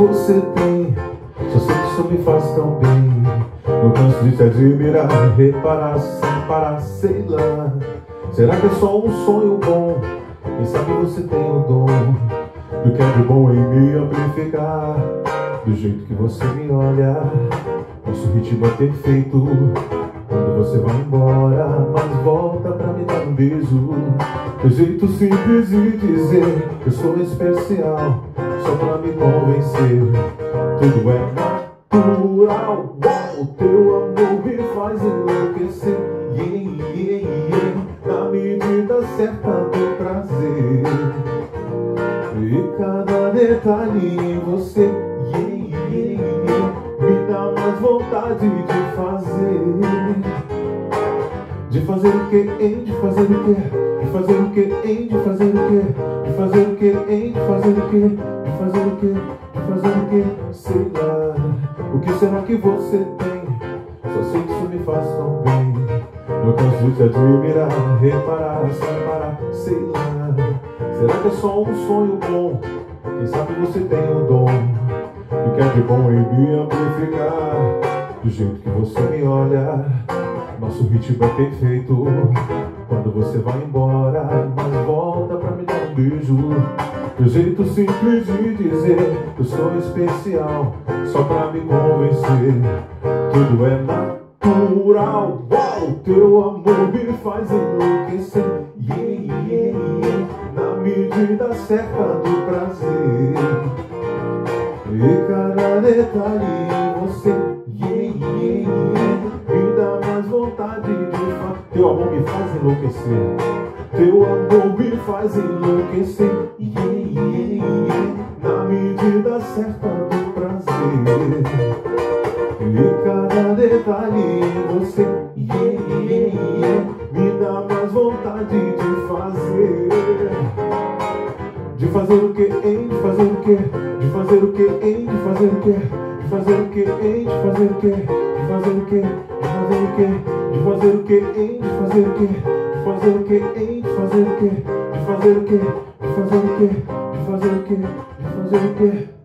você tem, só sei que isso me faz tão bem. Não canso de te admirar, reparar sem parar, sei lá. Será que é só um sonho bom? Quem sabe você tem o dom do que é de bom em me amplificar. Do jeito que você me olha, nosso ritmo é perfeito. Quando você vai embora, mas volta pra me dar um beijo. Teu jeito simples de dizer que eu sou especial, só pra me convencer. Tudo é natural, o teu amor me faz enlouquecer. Yeah, yeah, yeah. Na medida certa do prazer, e cada detalhe em você, yeah, yeah, yeah, me dá mais vontade de fazer. De fazer o que, hein? De fazer o que? De fazer o que, hein? De fazer o que? De fazer o que, hein? De fazer o que? De fazer o que? De fazer o que? Sei lá. O que será que você tem? Só sei que isso me faz tão bem. Não canso de te admirar, reparar, separar, sei lá. Será que é só um sonho bom? Quem sabe você tem o dom do que é de bom em me amplificar. Do jeito que você me olha, nosso ritmo é perfeito. Quando você vai embora, mas volta pra me dar um beijo. Do jeito simples de dizer que eu sou especial, só pra me convencer. Tudo é natural, o teu amor me faz enlouquecer. Yeah, yeah, yeah. Na medida certa do prazer, e cada detalhe em você, yeah, yeah, yeah, me dá mais vontade de falar. Teu amor me faz enlouquecer. Teu amor me faz enlouquecer. Yeah, yeah, yeah. Na medida certa do prazer, e cada detalhe em você, yeah, yeah, yeah, me dá mais vontade de fazer. De fazer o que, hein? De fazer o que? De fazer o que, hein? De fazer o que? De fazer o que, hein? De fazer o que? De fazer o que? De fazer o que? De fazer o que, hein? De fazer o que? De fazer o que, hein? De fazer o que? De fazer o que? De fazer o que? De fazer o que? De fazer o que?